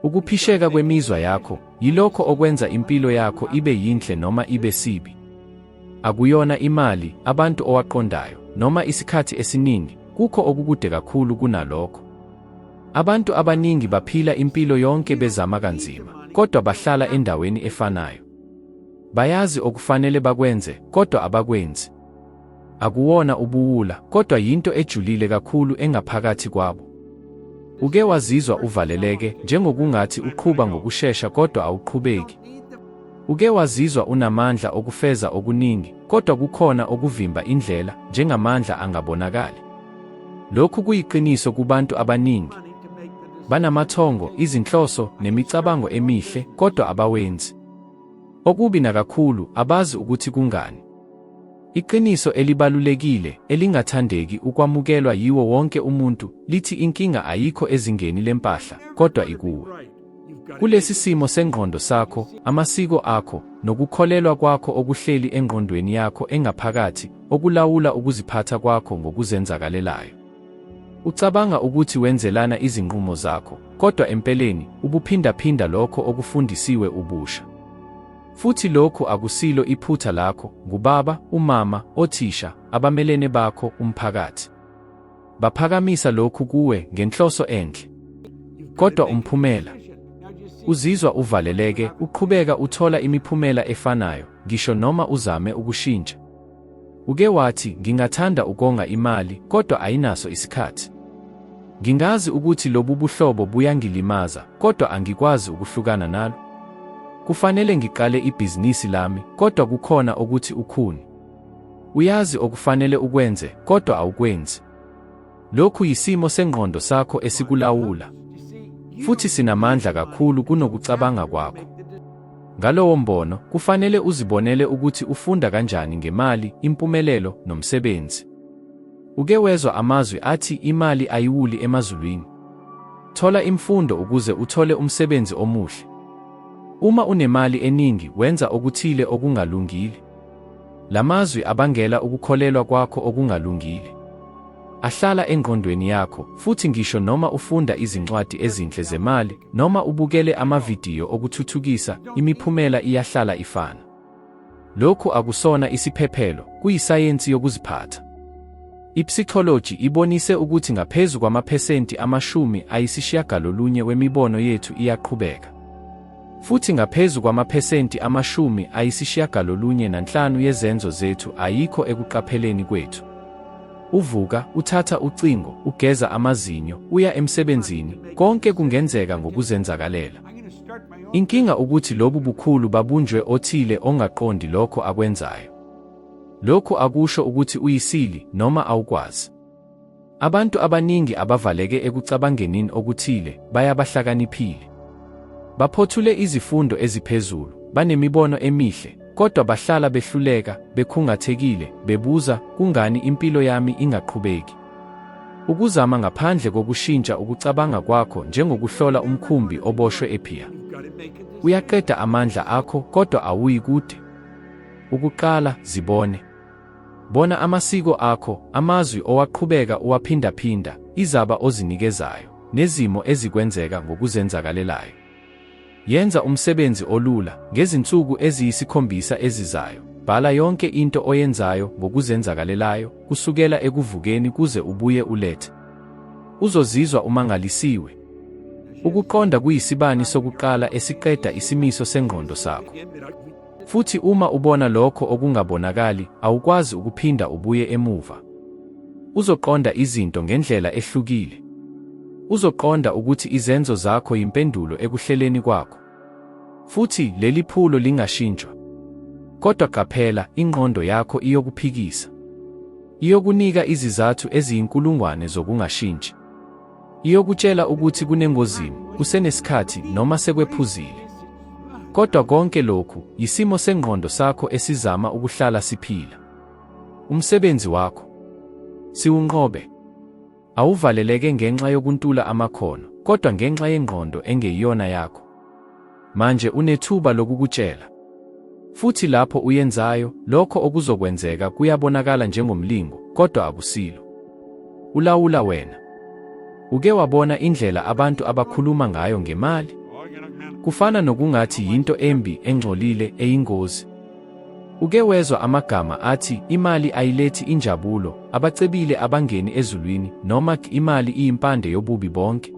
Ukuphisheka kwemizwa yakho yilokho okwenza impilo yakho ibe yinhle noma ibe sibi. Akuyona imali, abantu owaqondayo, noma isikhathi esiningi, kukho okukude kakhulu kunalokho. Abantu abaningi baphila impilo yonke bezama kanzima, kodwa bahlala endaweni efanayo. Bayazi okufanele bakwenze, kodwa abakwenzi. Akuwona ubuwula, kodwa yinto ejulile kakhulu engaphakathi kwabo. Uke wazizwa uvaleleke njengokungathi uqhuba ngokushesha kodwa awuqhubeki. Uke wazizwa unamandla okufeza okuningi, kodwa kukhona okuvimba indlela njengamandla angabonakali. Lokhu kuyiqiniso kubantu abaningi. Banamathongo, izinhloso, nemicabango emihle, kodwa abawenzi. Okubi nakakhulu, abazi ukuthi kungani. Iqiniso elibalulekile, elingathandeki ukwamukelwa yiwo wonke umuntu, lithi inkinga ayikho ezingeni lempahla, kodwa ikuwe. Kulesi simo sengqondo sakho, amasiko akho, nokukholelwa kwakho okuhleli engqondweni yakho engaphakathi, okulawula ukuziphatha kwakho ngokuzenzakalelayo. Ucabanga ukuthi wenzelana izinqumo zakho, kodwa empeleni, ubuphindaphinda lokho okufundisiwe ubusha. Futhi lokhu akusilo iphutha lakho, ngubaba, umama, othisha, abamelene bakho, umphakathi. Baphakamisa lokhu kuwe ngenhloso enhle. Kodwa umphumela, uzizwa uvaleleke, uqhubeka uthola imiphumela efanayo, ngisho noma uzame ukushintsha. Uke wathi, ngingathanda ukonga imali, kodwa ayinaso isikhathi. Ngingazi ukuthi lobu buhlobo buyangilimaza, kodwa angikwazi ukuhlukana nalo. Kufanele ngiqale ibhizinisi lami, kodwa kukhona ukuthi ukhuni. Uyazi okufanele ukwenze, kodwa awukwenzi. Lokhu yisimo sengqondo sakho esikulawula. Futhi sinamandla kakhulu kunokucabanga kwakho. Ngalowo mbono, kufanele uzibonele ukuthi ufunda kanjani ngemali, impumelelo, nomsebenzi. Uke wezwa amazwi athi imali ayiwuli emazulwini. Thola imfundo ukuze uthole umsebenzi omuhle. Uma unemali eningi, wenza okuthile okungalungile. Lamazwi abangela ukukholelwa kwakho okungalungile. Ahlala engqondweni yakho, futhi ngisho noma ufunda izincwadi ezinhle zemali, noma ubukele amavidiyo okuthuthukisa, imiphumela iyahlala ifana. Lokhu akusona isiphephelo, kuyisayensi yokuziphatha. Ipsychology ibonise ukuthi ngaphezu kwamaphesenti 90 wemibono yethu iyaqhubeka. Futhi ngaphezu kwamaphesenti 95 yezenzo zethu ayikho ekuqapheleni kwethu. Uvuka, uthatha ucingo, ugeza amazinyo, uya emsebenzini, konke kungenzeka ngokuzenzakalela. Inkinga ukuthi lobu bukhulu babunjwe othile ongaqondi lokho akwenzayo. Lokhu akusho ukuthi uyisili noma awukwazi. Abantu abaningi abavaleke ekucabangenini okuthile bayabahlakaniphile. Baphothule izifundo eziphezulu, banemibono emihle, kodwa bahlala behluleka, bekhungathekile, bebuza, kungani impilo yami ingaqhubeki? Ukuzama ngaphandle kokushintsha ukucabanga kwakho njengokuhlola umkhumbi oboshwe ephiya. Uyaqeda amandla akho, kodwa awuyi kude. Ukuqala, zibone. Bona amasiko akho, amazwi owaqhubeka uwaphindaphinda, izaba ozinikezayo, nezimo ezikwenzeka ngokuzenzakalelayo. Yenza umsebenzi olula, ngezinsuku eziyisikhombisa ezizayo. Bhala yonke into oyenzayo ngokuzenzakalelayo, kusukela ekuvukeni kuze ubuye ulethe. Uzozizwa umangalisiwe. Ukuqonda kuyisibani sokuqala esiqeda isimiso sengqondo sakho. Futhi uma ubona lokho okungabonakali, awukwazi ukuphinda ubuye emuva. Uzoqonda izinto ngendlela ehlukile. Uzoqonda ukuthi izenzo zakho yimpendulo ekuhleleni kwakho. Futhi leli phulo lingashintshwa. Kodwa qaphela, ingqondo yakho iyokuphikisa. Iyokunika izizathu eziyinkulungwane zokungashintshi. Iyokutshela ukuthi kunengozini, kusenesikhathi noma sekwephuzile. Kodwa konke lokhu, yisimo sengqondo sakho esizama ukuhlala siphila. Umsebenzi wakho, siwunqobe. Awuvaleleke ngenxa yokuntula amakhono, kodwa ngenxa yengqondo engeyona yakho. Manje unethuba lokukutshela. Futhi lapho uyenzayo, lokho okuzokwenzeka kuyabonakala njengomlingo, kodwa akusilo. Ulawula wena. Uke wabona indlela abantu abakhuluma ngayo ngemali? kufana nokungathi yinto embi engcolile eyingozi. Uke wezwa amagama athi imali ayilethi injabulo, abacebile abangeni ezulwini, noma imali iyimpande yobubi bonke?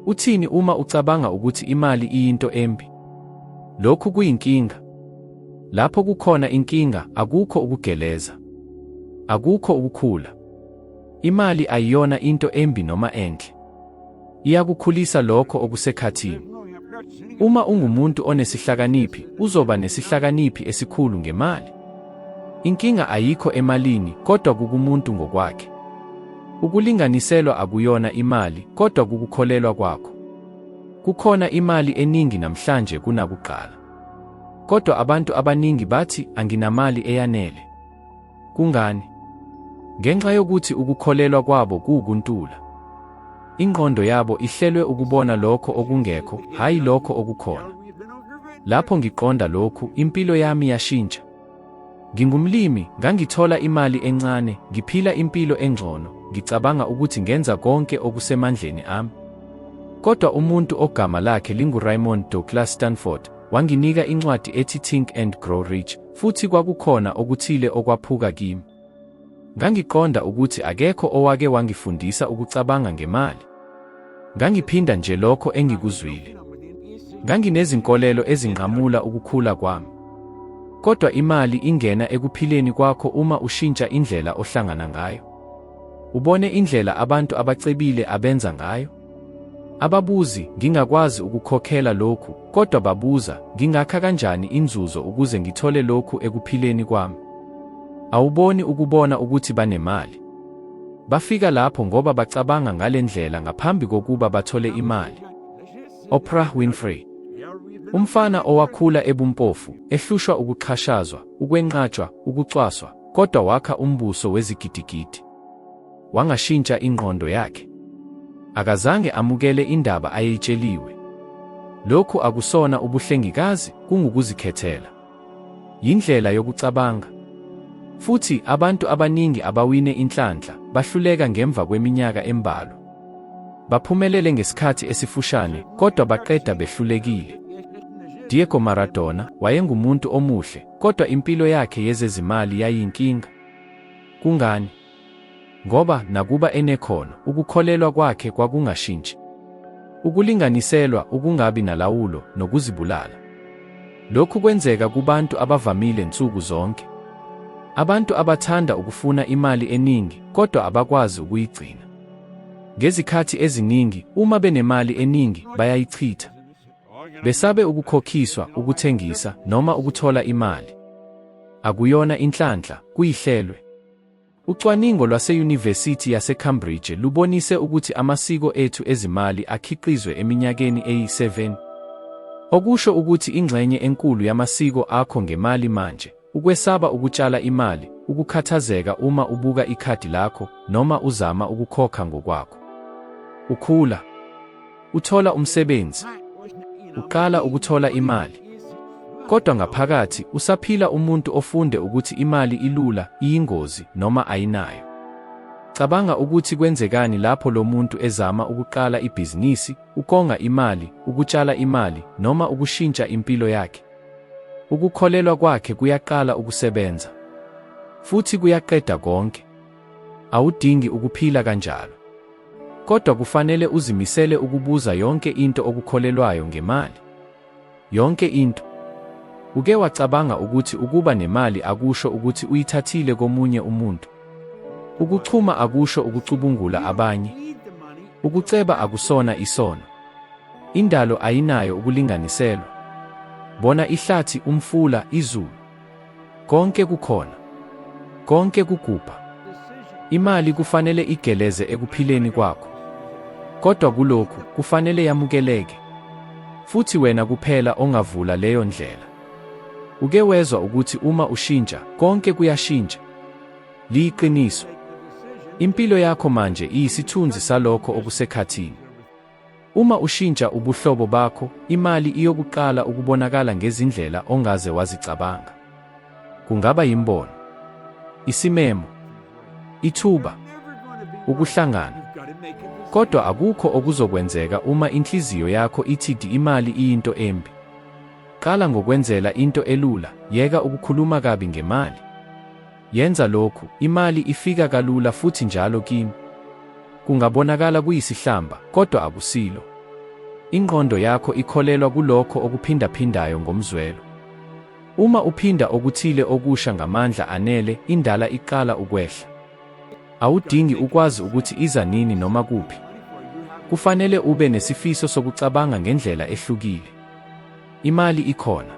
Uthini uma ucabanga ukuthi imali iyinto embi? Lokhu kuyinkinga. Lapho kukhona inkinga, akukho ukugeleza. Akukho ukukhula. Imali ayiyona into embi noma enhle. Iyakukhulisa lokho okusekhathini. Uma ungumuntu onesihlakaniphi, uzoba nesihlakaniphi esikhulu ngemali. Inkinga ayikho emalini, kodwa kukumuntu ngokwakhe. Ukulinganiselwa akuyona imali, kodwa kukukholelwa kwakho. Kukhona imali eningi namhlanje kunakuqala. Kodwa abantu abaningi bathi anginamali eyanele. Kungani? Ngenxa yokuthi ukukholelwa kwabo kuwukuntula. Ingqondo yabo ihlelwe ukubona lokho okungekho, hayi lokho okukhona. Lapho ngiqonda lokhu, impilo yami yashintsha. Ngingumlimi, ngangithola imali encane, ngiphila impilo engcono, ngicabanga ukuthi ngenza konke okusemandleni ami. Kodwa umuntu ogama lakhe linguRaymond Douglas Stanford wanginika incwadi ethi Think and Grow Rich, futhi kwakukhona okuthile okwaphuka kimi. Ngangiqonda ukuthi akekho owake wangifundisa ukucabanga ngemali. Ngangiphinda nje lokho engikuzwile. Nganginezinkolelo ezinqamula ukukhula kwami. Kodwa imali ingena ekuphileni kwakho uma ushintsha indlela ohlangana ngayo. Ubone indlela abantu abacebile abenza ngayo. Ababuzi, ngingakwazi ukukhokhela lokhu, kodwa babuza, ngingakha kanjani inzuzo ukuze ngithole lokhu ekuphileni kwami? Awuboni ukubona ukuthi banemali. Bafika lapho ngoba bacabanga ngalendlela ngaphambi kokuba bathole imali. Oprah Winfrey, umfana owakhula ebumpofu, ehlushwa ukuxhashazwa, ukwenqatshwa, ukucwaswa, kodwa wakha umbuso wezigidigidi. Wangashintsha ingqondo yakhe. Akazange amukele indaba ayeyitsheliwe. Lokhu akusona ubuhlengikazi, kungukuzikhethela. Yindlela yokucabanga. Futhi abantu abaningi abawine inhlanhla, bahluleka ngemva kweminyaka embalwa. Baphumelele ngesikhathi esifushane, kodwa baqeda behlulekile. Diego Maradona wayengumuntu omuhle, kodwa impilo yakhe yezezimali yayinkinga. Kungani? Ngoba nakuba enekhono, ukukholelwa kwakhe kwakungashintshi. Ukulinganiselwa, ukungabi nalawulo, nokuzibulala. Lokhu kwenzeka kubantu abavamile nsuku zonke. Abantu abathanda ukufuna imali eningi, kodwa abakwazi ukuyigcina. Ngezikhathi eziningi, uma benemali eningi, bayayichitha. Besabe ukukhokhiswa, ukuthengisa, noma ukuthola imali. Akuyona inhlanhla, kuyihlelwe. Ucwaningo lwaseyunivesithi yaseCambridge lubonise ukuthi amasiko ethu ezimali akhiqizwe eminyakeni eyi-7. Okusho ukuthi ingxenye enkulu yamasiko akho ngemali manje, ukwesaba ukutshala imali, ukukhathazeka uma ubuka ikhadi lakho, noma uzama ukukhokha ngokwakho. Ukhula. Uthola umsebenzi. Uqala ukuthola imali. Kodwa ngaphakathi, usaphila umuntu ofunde ukuthi imali ilula, iyingozi, noma ayinayo. Cabanga ukuthi kwenzekani lapho lo muntu ezama ukuqala ibhizinisi, ukonga imali, ukutshala imali, noma ukushintsha impilo yakhe. Ukukholelwa kwakhe kuyaqala ukusebenza. Futhi kuyaqeda konke. Awudingi ukuphila kanjalo. Kodwa kufanele uzimisele ukubuza yonke into okukholelwayo ngemali. Yonke into. Uke wacabanga ukuthi ukuba nemali akusho ukuthi uyithathile komunye umuntu. Ukuchuma akusho ukucubungula abanye. Ukuceba akusona isono. Indalo ayinayo ukulinganiselwa. Bona ihlathi, umfula, izulu. Konke kukhona. Konke kugubha. Imali kufanele igeleze ekuphileni kwakho. Kodwa kulokhu, kufanele yamukeleke. Futhi wena kuphela ongavula leyo ndlela. Uke wezwa ukuthi uma ushintsha, konke kuyashintsha. Liyiqiniso. Impilo yakho manje iyisithunzi salokho okusekhathini. Uma ushintsha ubuhlobo bakho, imali iyokuqala ukubonakala ngezindlela ongaze wazicabanga. Kungaba yimbono, isimemo, ithuba, ukuhlangana. Kodwa akukho okuzokwenzeka uma inhliziyo yakho ithi imali iyinto embi. Qala ngokwenzela into elula, yeka ukukhuluma kabi ngemali. Yenza lokhu, imali ifika kalula futhi njalo kimi. Kungabonakala kuyisihlamba, kodwa akusilo. Ingqondo yakho ikholelwa kulokho okuphindaphindayo ngomzwelo. Uma uphinda okuthile okusha ngamandla anele, indala iqala ukwehla. Awudingi ukwazi ukuthi iza nini noma kuphi. Kufanele ube nesifiso sokucabanga ngendlela ehlukile. Imali ikhona.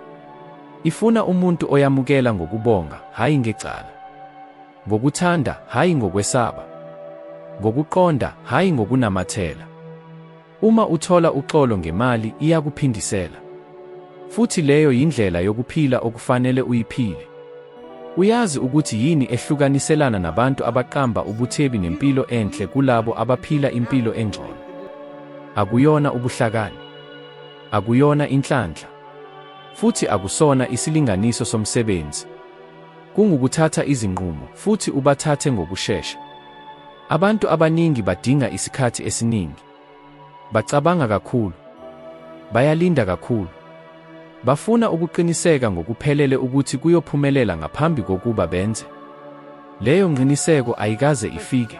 Ifuna umuntu oyamukela ngokubonga, hayi ngecala. Ngokuthanda, hayi ngokwesaba. Ngokuqonda, hayi ngokunamathela. Uma uthola uxolo ngemali, iyakuphindisela. Futhi leyo yindlela yokuphila okufanele uyiphile. Uyazi ukuthi yini ehlukaniselana nabantu abaqamba ubuthebi nempilo enhle kulabo abaphila impilo engcono. Akuyona ubuhlakani. Akuyona inhlanhla. Futhi akusona isilinganiso somsebenzi. Kungukuthatha izinqumo futhi ubathathe ngokushesha. Abantu abaningi badinga isikhathi esiningi. Bacabanga kakhulu. Bayalinda kakhulu. Bafuna ukuqiniseka ngokuphelele ukuthi kuyophumelela ngaphambi kokuba benze. Leyo ngqiniseko ayikaze ifike.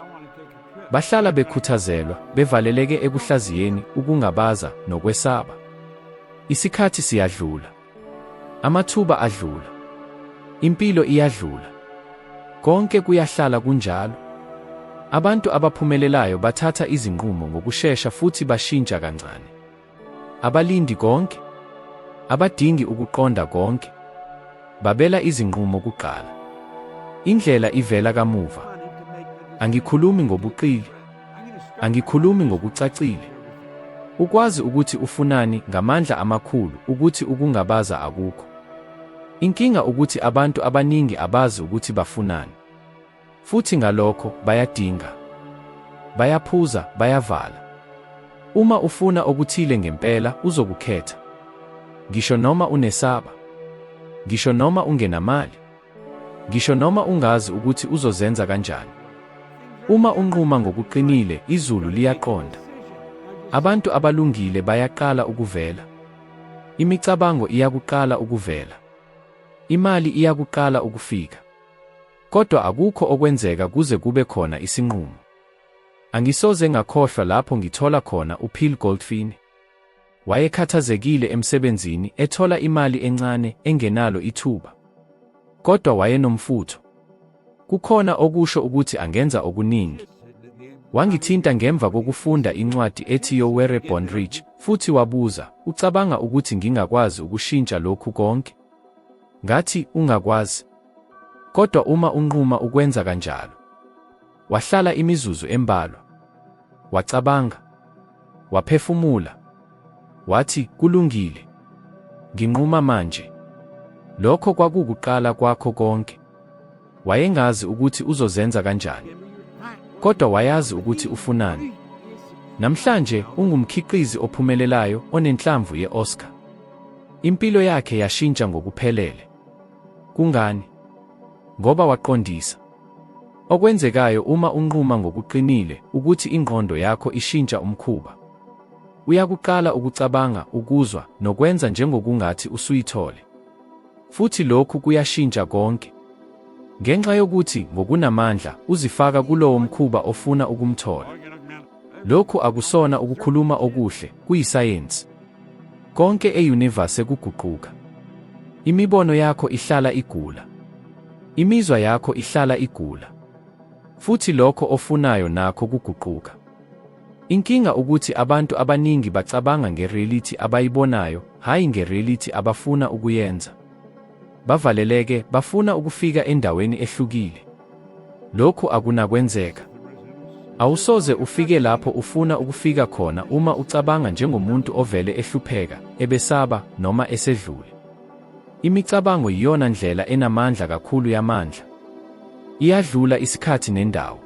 Bahlala bekhuthazelwa, bevaleleke ekuhlaziyeni, ukungabaza nokwesaba. Isikhathi siyadlula. Amathuba adlula. Impilo iyadlula. Konke kuyahlala kunjalo. Abantu abaphumelelayo bathatha izinqumo ngokushesha futhi bashintsha kancane. Abalindi konke. Abadingi ukuqonda konke. Babela izinqumo kuqala. Indlela ivela kamuva. Angikhulumi ngobuqili. Angikhulumi ngokucacile. Ukwazi ukuthi ufunani ngamandla amakhulu, ukuthi ukungabaza akukho. Inkinga ukuthi abantu abaningi abazi ukuthi bafunani. Futhi ngalokho bayadinga. Bayaphuza, bayavala. Uma ufuna okuthile ngempela, uzokukhetha. Ngisho noma unesaba. Ngisho noma ungenamali. Ngisho noma ungazi ukuthi uzozenza kanjani. Uma unquma ngokuqinile, izulu liyaqonda. Abantu abalungile bayaqala ukuvela. Imicabango iyakuqala ukuvela. Imali iyakuqala ukufika. Kodwa akukho okwenzeka kuze kube khona isinqumo. Angisoze ngakhohlwa lapho ngithola khona uPhil Goldfein. Wayekhathazekile emsebenzini, ethola imali encane, engenalo ithuba. Kodwa wayenomfutho. Kukhona okusho ukuthi angenza okuningi. Wangithinta ngemva kokufunda incwadi ethi You Were Born Rich, futhi wabuza, ucabanga ukuthi ngingakwazi ukushintsha lokhu konke? Ngathi, ungakwazi. Kodwa uma unquma ukwenza kanjalo. Wahlala imizuzu embalwa. Wacabanga. Waphefumula. Wathi, kulungile. Nginquma manje. Lokho kwakukuqala kwakho konke. Wayengazi ukuthi uzozenza kanjani. Kodwa wayazi ukuthi ufunani. Namhlanje ungumkhiqizi ophumelelayo onenhlamvu ye-Oscar. Impilo yakhe yashintsha ngokuphelele. Kungani? Ngoba waqondisa. Okwenzekayo uma unquma ngokuqinile ukuthi ingqondo yakho ishintsha umkhuba. Uyakuqala ukucabanga, ukuzwa, nokwenza njengokungathi usuyithole. Futhi lokhu kuyashintsha konke. Ngenxa yokuthi ngokunamandla uzifaka kulowo mkhuba ofuna ukumthola. Lokhu akusona ukukhuluma okuhle, kuyisayensi. Konke e-universe kuguquka. Imibono yakho ihlala igula. Imizwa yakho ihlala igula. Futhi lokho ofunayo nakho kuguquka. Inkinga ukuthi abantu abaningi bacabanga ngereality abayibonayo, hayi ngereality abafuna ukuyenza. Bavaleleke, bafuna ukufika endaweni ehlukile. Lokhu akunakwenzeka. Awusoze ufike lapho ufuna ukufika khona uma ucabanga njengomuntu ovele ehlupheka, ebesaba noma esedlule. Imicabango iyona ndlela enamandla kakhulu yamandla. Iyadlula isikhathi nendawo.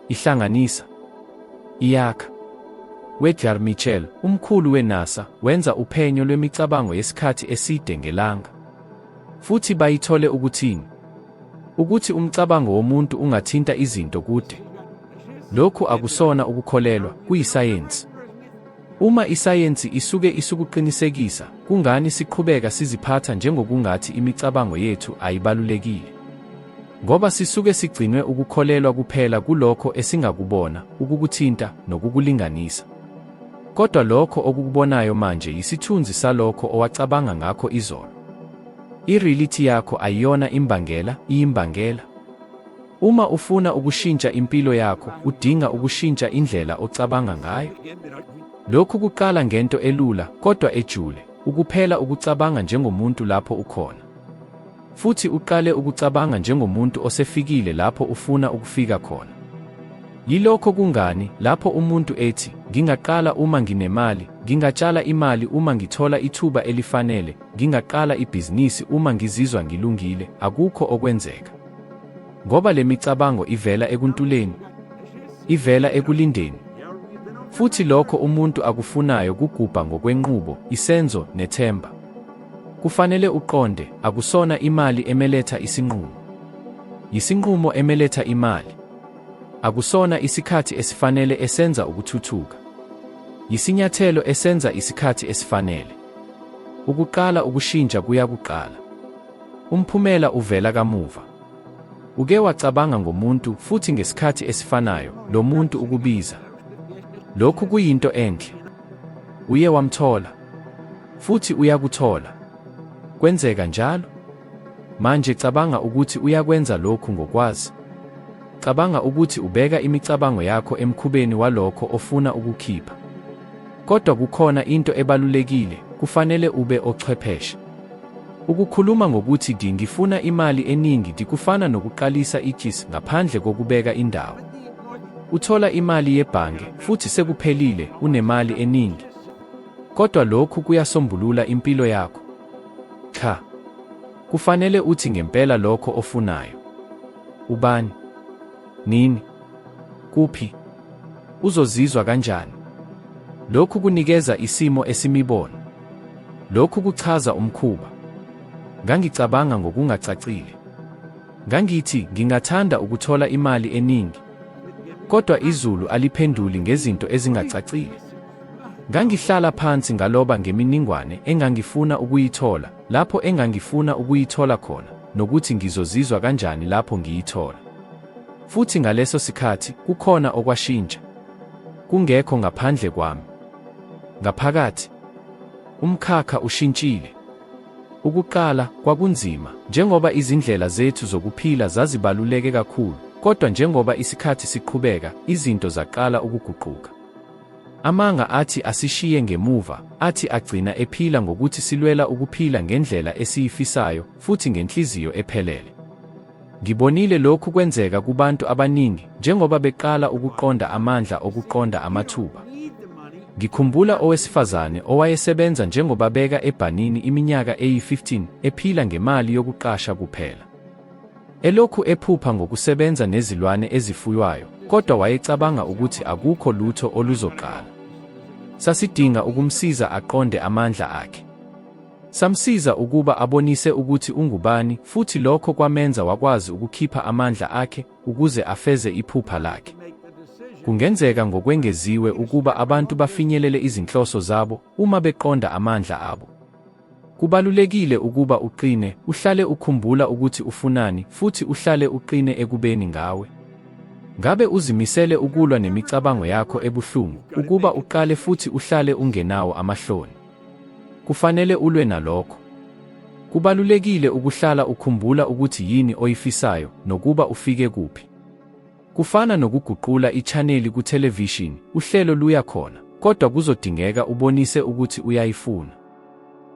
Ihlanganisa. Iyakha. Wedjar Mitchell, umkhulu weNASA, wenza uphenyo lwemicabango yesikhathi eside ngelanga. Futhi bayithole ukuthini? Ukuthi umcabango womuntu ungathinta izinto kude. Lokhu akusona ukukholelwa, kuyisayensi. Uma isayensi isuke isukuqinisekisa, kungani siqhubeka siziphatha njengokungathi imicabango yethu ayibalulekile? Ngoba sisuke sigcinwe ukukholelwa kuphela kulokho esingakubona, ukukuthinta nokukulinganisa. Kodwa lokho okukubonayo manje yisithunzi salokho owacabanga ngakho izolo. I-reality yakho ayiyona imbangela, iyimbangela. Uma ufuna ukushintsha impilo yakho, udinga ukushintsha indlela ocabanga ngayo. Lokhu kuqala ngento elula kodwa ejule, ukuphela ukucabanga njengomuntu lapho ukhona. Futhi uqale ukucabanga njengomuntu osefikile lapho ufuna ukufika khona. Yilokho kungani lapho umuntu ethi, ngingaqala uma nginemali, ngingatshala imali uma ngithola ithuba elifanele, ngingaqala ibhizinisi uma ngizizwa ngilungile, akukho okwenzeka. Ngoba le micabango ivela ekuntuleni, ivela ekulindeni. Futhi lokho umuntu akufunayo kugubha ngokwenqubo, isenzo nethemba. Kufanele uqonde, akusona imali emeletha isinqumo. Yisinqumo emeletha imali. Akusona isikhathi esifanele esenza ukuthuthuka. Yisinyathelo esenza isikhathi esifanele. Ukuqala ukushintsha kuyakuqala. Umphumela uvela kamuva. Uke wacabanga ngomuntu futhi ngesikhathi esifanayo, lo muntu ukubiza. Lokhu kuyinto enhle. Uye wamthola. Futhi uyakuthola. Kwenzeka njalo? Manje cabanga ukuthi uyakwenza lokhu ngokwazi. Cabanga ukuthi ubeka imicabango yakho emkhubeni walokho ofuna ukukhipha. Kodwa kukhona into ebalulekile, kufanele ube ochwepheshe. Ukukhuluma ngokuthi ngifuna imali eningi kufana nokuqalisa ijisi ngaphandle kokubeka indawo. Uthola imali yebhange futhi sekuphelile unemali eningi. Kodwa lokhu kuyasombulula impilo yakho? Cha. Kufanele uthi ngempela lokho ofunayo. Ubani? Nini? Kuphi? Uzozizwa kanjani? Lokhu kunikeza isimo esimibono. Lokhu kuchaza umkhuba. Ngangicabanga ngokungacacile. Ngangithi ngingathanda ukuthola imali eningi. Kodwa izulu aliphenduli ngezinto ezingacacile. Ngangihlala phansi ngaloba ngeminingwane engangifuna ukuyithola, lapho engangifuna ukuyithola khona, nokuthi ngizozizwa kanjani lapho ngiyithola. Futhi ngaleso sikhathi kukhona okwashintsha. Kungekho ngaphandle kwami. Ngaphakathi. Umkhakha ushintshile. Ukuqala kwakunzima, njengoba izindlela zethu zokuphila zazibaluleke kakhulu, kodwa njengoba isikhathi siqhubeka, izinto zaqala ukuguquka. Amanga athi asishiye ngemuva, athi agcina ephila ngokuthi silwela ukuphila ngendlela esiyifisayo, futhi ngenhliziyo ephelele. Ngibonile lokhu kwenzeka kubantu abaningi, njengoba beqala ukuqonda amandla okuqonda amathuba. Ngikhumbula owesifazane owayesebenza njengobabeka ebhanini iminyaka eyi-15, ephila ngemali yokuqasha kuphela. Elokhu ephupha ngokusebenza nezilwane ezifuywayo, kodwa wayecabanga ukuthi akukho lutho oluzoqala. Sasidinga ukumsiza aqonde amandla akhe. Samsiza ukuba abonise ukuthi ungubani, futhi lokho kwamenza wakwazi ukukhipha amandla akhe ukuze afeze iphupha lakhe. Kungenzeka ngokwengeziwe ukuba abantu bafinyelele izinhloso zabo uma beqonda amandla abo. Kubalulekile ukuba uqine, uhlale ukhumbula ukuthi ufunani, futhi uhlale uqine ekubeni ngawe. Ngabe uzimisele ukulwa nemicabango yakho ebuhlungu, ukuba uqale futhi uhlale ungenawo amahloni. Kufanele ulwe nalokho. Kubalulekile ukuhlala ukhumbula ukuthi yini oyifisayo, nokuba ufike kuphi. Kufana nokuguqula i-channel ku-television, uhlelo luya khona, kodwa kuzodingeka ubonise ukuthi uyayifuna.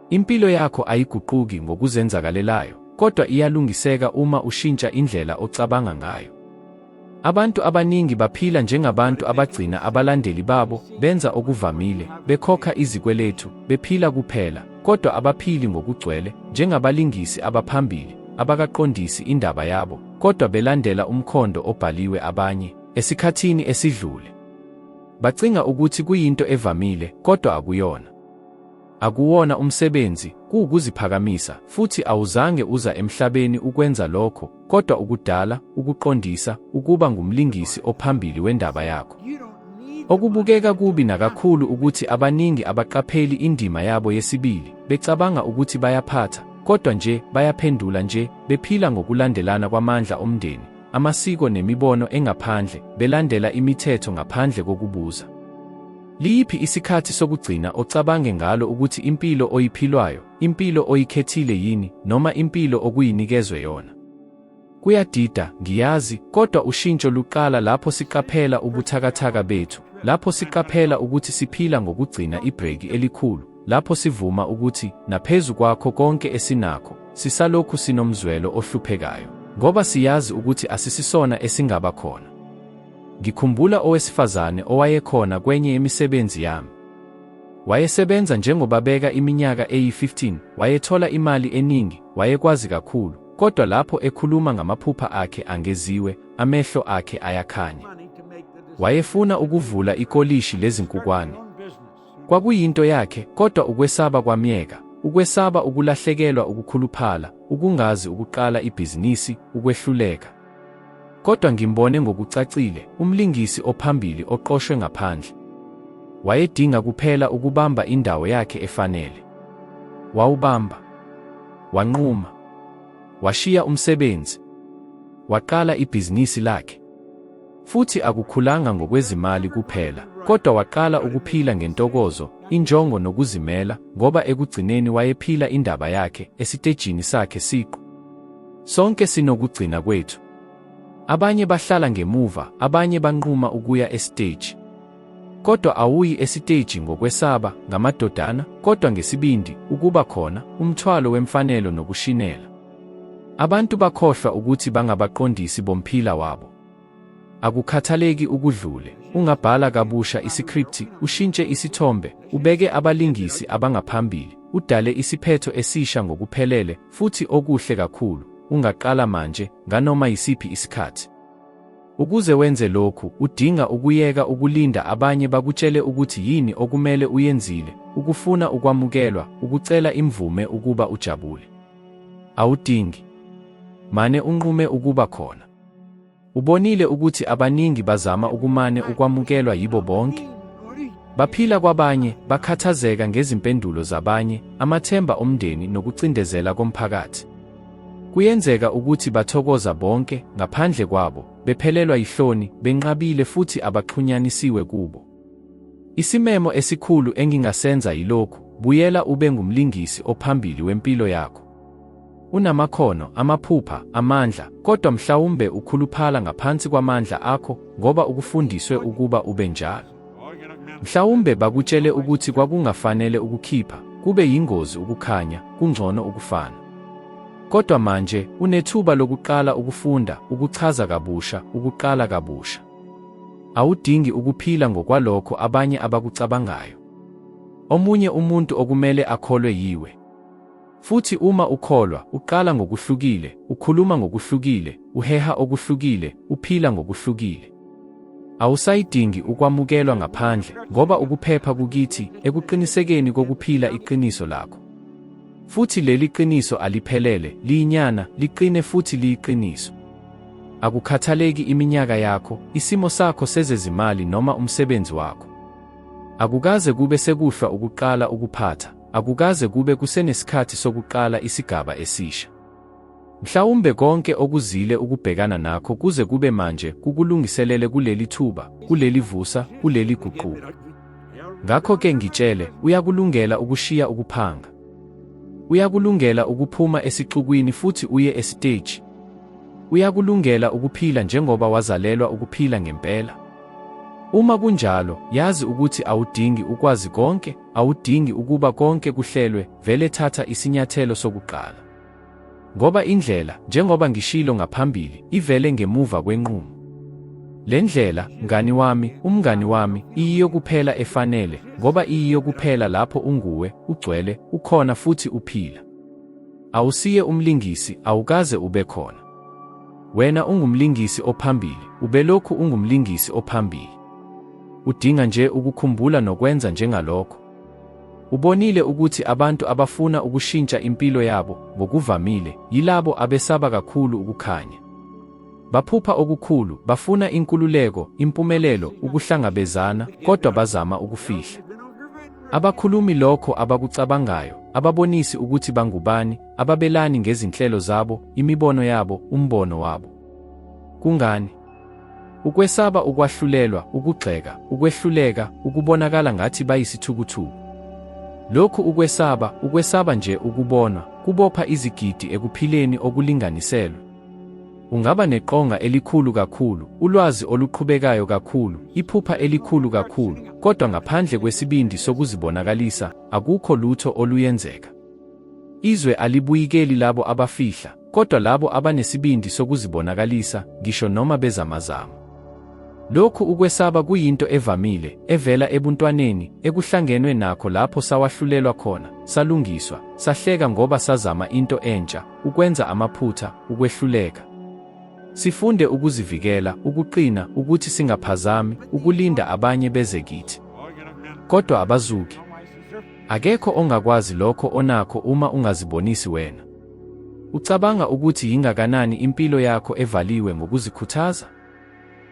Impilo yakho ayiguquki ngokuzenzakalelayo, kodwa iyalungiseka uma ushintsha indlela ocabanga ngayo. Abantu abaningi baphila njengabantu abagcina abalandeli babo, benza okuvamile, bekhokha izikweletu, bephila kuphela, kodwa abaphili ngokugcwele, njengabalingisi abaphambili, abakaqondisi indaba yabo, kodwa belandela umkhondo obhaliwe abanye, esikhathini esidlule. Bacinga ukuthi kuyinto evamile, kodwa akuyona. Akuwona umsebenzi, kuwukuziphakamisa, futhi awuzange uza emhlabeni ukwenza lokho, kodwa ukudala, ukuqondisa, ukuba ngumlingisi ophambili wendaba yakho. Okubukeka kubi nakakhulu ukuthi abaningi abaqapheli indima yabo yesibili, becabanga ukuthi bayaphatha, kodwa nje bayaphendula nje, bephila ngokulandelana kwamandla omndeni, amasiko nemibono engaphandle, belandela imithetho ngaphandle kokubuza. Liyiphi isikhathi sokugcina ocabange ngalo ukuthi impilo oyiphilwayo, impilo oyikhethile yini, noma impilo okuyinikezwe yona? Kuyadida, ngiyazi, kodwa ushintsho luqala lapho siqaphela ubuthakathaka bethu, lapho siqaphela ukuthi siphila ngokugcina ibhreki elikhulu, lapho sivuma ukuthi, naphezu kwakho konke esinakho, sisalokhu sinomzwelo ohluphekayo, ngoba siyazi ukuthi asisisona esingaba khona. Ngikhumbula owesifazane owayekhona kwenye yemisebenzi yami. Wayesebenza njengobabeka iminyaka eyi-15, wayethola imali eningi, wayekwazi kakhulu, kodwa lapho ekhuluma ngamaphupha akhe angeziwe, amehlo akhe ayakhanya. Wayefuna ukuvula ikolishi lezinkukwane. Kwakuyinto yakhe, kodwa ukwesaba kwamyeka, ukwesaba ukulahlekelwa, ukukhuluphala, ukungazi ukuqala ibhizinisi, ukwehluleka. Kodwa ngimbone ngokucacile, umlingisi ophambili oqoshwe ngaphandle. Wayedinga kuphela ukubamba indawo yakhe efanele. Wawubamba. Wanquma. Washiya umsebenzi. Waqala ibhizinisi lakhe. Futhi akukhulanga ngokwezimali kuphela, kodwa waqala ukuphila ngentokozo, injongo nokuzimela, ngoba ekugcineni wayephila indaba yakhe esitejini sakhe siqu. Sonke sinokugcina kwethu. Abanye bahlala ngemuva, abanye banquma ukuya esiteji. Kodwa awuyi esiteji ngokwesaba, ngamadodana, kodwa ngesibindi, ukuba khona, umthwalo wemfanelo nokushinela. Abantu bakhohlwa ukuthi bangabaqondisi bomphila wabo. Akukhathaleki ukudlule, ungabhala kabusha isikripthi, ushintshe isithombe, ubeke abalingisi abangaphambili, udale isiphetho esisha ngokuphelele, futhi okuhle kakhulu, ungaqala manje, nganoma yisiphi isikhathi. Ukuze wenze lokhu, udinga ukuyeka ukulinda abanye bakutshele ukuthi yini okumele uyenzile, ukufuna ukwamukelwa, ukucela imvume ukuba ujabule. Awudingi. Mane unqume ukuba khona. Ubonile ukuthi abaningi bazama ukumane ukwamukelwa yibo bonke. Baphila kwabanye, bakhathazeka ngezimpendulo zabanye, amathemba omndeni nokucindezela komphakathi. Kuyenzeka ukuthi bathokoza bonke, ngaphandle kwabo, bephelelwa yihloni, benqabile futhi abaxhunyanisiwe kubo. Isimemo esikhulu engingasenza yilokhu, buyela ube ngumlingisi ophambili wempilo yakho. Unamakhono, amaphupha, amandla, kodwa mhlawumbe ukhuluphala ngaphansi kwamandla akho, ngoba ukufundiswe ukuba ube njalo. Mhlawumbe bakutshele ukuthi kwakungafanele ukukhipha, kube yingozi ukukhanya, kungcono ukufana. Kodwa manje, unethuba lokuqala ukufunda, ukuchaza kabusha, ukuqala kabusha. Awudingi ukuphila ngokwalokho abanye abakucabangayo. Omunye umuntu okumele akholwe yiwe. Futhi uma ukholwa, uqala ngokuhlukile, ukhuluma ngokuhlukile, uheha okuhlukile, uphila ngokuhlukile. Awusayidingi ukwamukelwa ngaphandle, ngoba ukuphepha kukithi ekuqinisekeni kokuphila iqiniso lakho. Futhi leli qiniso aliphelele, liyinyana, liqine futhi liyiqiniso. Akukhathaleki iminyaka yakho, isimo sakho sezezimali noma umsebenzi wakho. Akukaze kube sekuhlwa ukuqala ukuphatha, akukaze kube kusenesikhathi sokuqala isigaba esisha. Mhlawumbe konke okuzile ukubhekana nakho kuze kube manje kukulungiselele kuleli thuba, kuleli vusa, kuleli guquko. Ngakho-ke ngitshele, uyakulungela ukushiya ukuphanga. Uyakulungela ukuphuma esixukwini futhi uye esiteji. Uyakulungela ukuphila njengoba wazalelwa ukuphila ngempela. Uma kunjalo, yazi ukuthi awudingi ukwazi konke, awudingi ukuba konke kuhlelwe, vele thatha isinyathelo sokuqala. Ngoba indlela, njengoba ngishilo ngaphambili, ivele ngemuva kwenqumo. Le ndlela, umngani wami, iyiyo kuphela efanele, ngoba iyiyo kuphela lapho unguwe, ugcwele, ukhona futhi uphila. Awusiye umlingisi, awukaze ube khona. Wena ungumlingisi ophambili, ubelokhu ungumlingisi ophambili. Udinga nje ukukhumbula nokwenza njengalokho. Ubonile ukuthi abantu abafuna ukushintsha impilo yabo ngokuvamile yilabo abesaba kakhulu ukukhanya. Baphupha okukhulu, bafuna inkululeko, impumelelo, ukuhlangabezana, kodwa bazama ukufihla. Abakhulumi lokho abakucabangayo, ababonisi ukuthi bangubani, ababelani ngezinhlelo zabo, imibono yabo, umbono wabo. Kungani? Ukwesaba ukwahlulelwa, ukugxeka, ukwehluleka, ukubonakala ngathi bayisithukuthuku. Lokhu ukwesaba nje ukubonwa, kubopha izigidi ekuphileni okulinganiselwe. Ungaba neqonga elikhulu kakhulu, ulwazi oluqhubekayo kakhulu, iphupha elikhulu kakhulu, kodwa ngaphandle kwesibindi sokuzibonakalisa, akukho lutho oluyenzeka. Izwe alibuyikeli labo abafihla, kodwa labo abanesibindi sokuzibonakalisa, ngisho noma bezamazama. Lokhu ukwesaba kuyinto evamile, evela ebuntwaneni, ekuhlangenwe nakho lapho sawahlulelwa khona, salungiswa, sahleka ngoba sazama into entsha, ukwenza amaphutha, ukwehluleka. Sifunde ukuzivikela, ukuqina, ukuthi singaphazami, ukulinda abanye beze kithi. Kodwa abazuki. Akekho ongakwazi lokho onakho uma ungazibonisi wena. Ucabanga ukuthi yingakanani impilo yakho evaliwe ngokuzikhuthaza?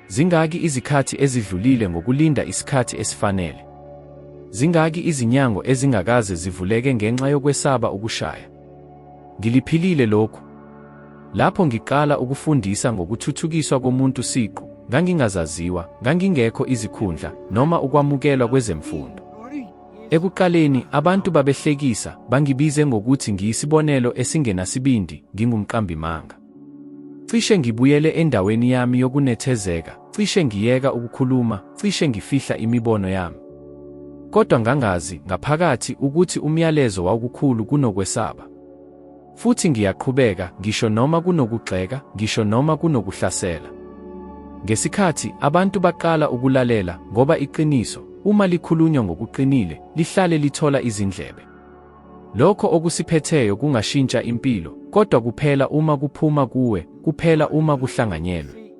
Zingaki izikhathi ezidlulile ngokulinda isikhathi esifanele? Zingaki izinyango ezingakaze zivuleke ngenxa yokwesaba ukushaya? Ngiliphilile lokhu. Lapho ngiqala ukufundisa ngokuthuthukiswa komuntu siqu, ngangingazaziwa, ngangingekho izikhundla, noma ukwamukelwa kwezemfundo. Ekuqaleni, abantu babehlekisa, bangibize ngokuthi ngiyisibonelo esingenasibindi, ngingumqambimanga. Cishe ngibuyele endaweni yami yokunethezeka, cishe ngiyeka ukukhuluma, cishe ngifihla imibono yami. Kodwa ngangazi, ngaphakathi, ukuthi umyalezo wawukukhulu kunokwesaba. Futhi ngiyaqhubeka, ngisho noma kunokugxeka, ngisho noma kunokuhlasela. Ngesikhathi abantu baqala ukulalela, ngoba iqiniso, uma likhulunywa ngokuqinile, lihlale lithola izindlebe. Lokho okusiphetheyo kungashintsha impilo, kodwa kuphela uma kuphuma kuwe, kuphela uma kuhlanganyelwe.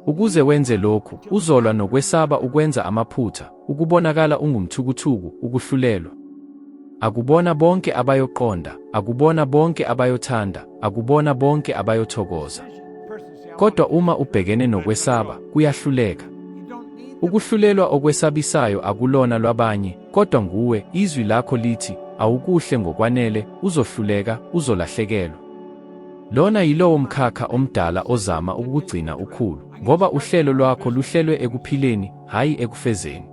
Ukuze wenze lokhu, uzolwa nokwesaba ukwenza amaphutha, ukubonakala ungumthukuthuku, ukuhlulelwa. Akubona bonke abayoqonda, akubona bonke abayothanda, akubona bonke abayothokoza. Kodwa uma ubhekene nokwesaba, kuyahluleka. Ukuhlulelwa okwesabisayo akulona lwabanye, kodwa nguwe, izwi lakho lithi, awukuhle ngokwanele, uzohluleka, uzolahlekelwa. Lona yilowo mkhakha omdala ozama ukugcina ukhulu, ngoba uhlelo lwakho luhlelwe ekuphileni, hayi ekufezeni.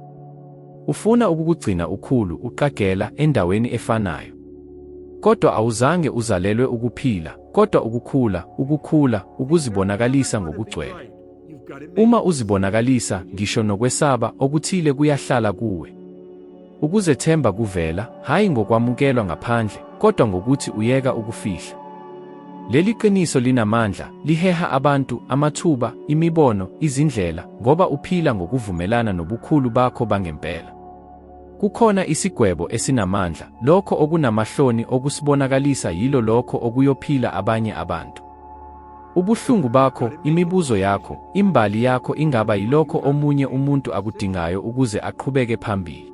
Ufuna ukugcina ukhulu, uqagela endaweni efanayo. Kodwa awuzange uzalelwe ukuphila, kodwa ukukhula, ukuzibonakalisa ngokugcwele. Uma uzibonakalisa, ngisho nokwesaba okuthile kuyahlala kuwe. Ukuzethemba kuvela, hayi ngokwamukelwa ngaphandle, kodwa ngokuthi uyeka ukufihla. Leli qiniso linamandla, liheha abantu, amathuba, imibono, izindlela, ngoba uphila ngokuvumelana nobukhulu bakho bangempela. Kukhona isigwebo esinamandla, lokho okunamahloni okusibonakalisa yilo lokho okuyophila abanye abantu. Ubuhlungu bakho, imibuzo yakho, imbali yakho ingaba yilokho omunye umuntu akudingayo ukuze aqhubeke phambili.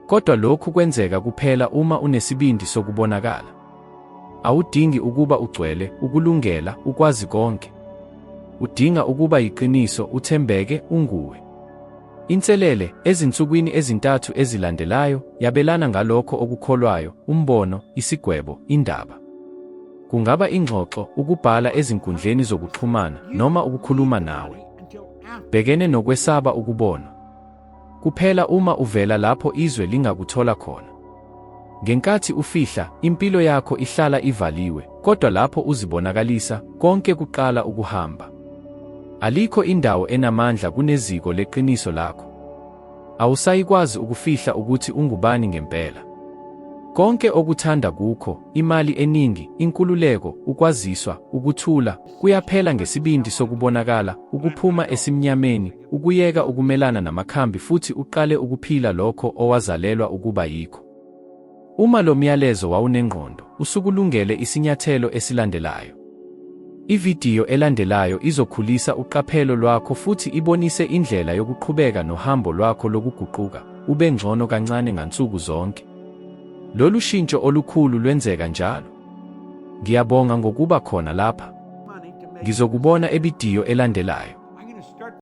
Kodwa lokhu kwenzeka kuphela uma unesibindi sokubonakala. Awudingi ukuba ugcwele, ukulungela, ukwazi konke. Udinga ukuba yiqiniso, uthembeke, unguwe. Inselele, ezinsukwini ezintathu ezilandelayo, yabelana ngalokho okukholwayo, umbono, isigwebo, indaba. Kungaba ingxoxo, ukubhala ezinkundleni zokuxhumana, noma ukukhuluma nawe. Bhekene nokwesaba ukubona. Kuphela uma uvela lapho izwe lingakuthola khona. Ngenkathi ufihla, impilo yakho ihlala ivaliwe, kodwa lapho uzibonakalisa, konke kuqala ukuhamba. Alikho indawo enamandla kuneziko leqiniso lakho. Awusayikwazi ukufihla ukuthi ungubani ngempela. Konke okuthanda kukho, imali eningi, inkululeko, ukwaziswa, ukuthula, kuyaphela ngesibindi sokubonakala, ukuphuma esimnyameni, ukuyeka ukumelana namakhambi futhi uqale ukuphila lokho owazalelwa ukuba yikho. Uma lo myalezo wawunengqondo, usukulungele isinyathelo esilandelayo. Ividiyo elandelayo izokhulisa uqaphelo lwakho futhi ibonise indlela yokuqhubeka nohambo lwakho lokuguquka, ube ngcono kancane ngansuku zonke. Lolu shintsho olukhulu lwenzeka njalo. Ngiyabonga ngokuba khona lapha. Ngizokubona evidiyo elandelayo.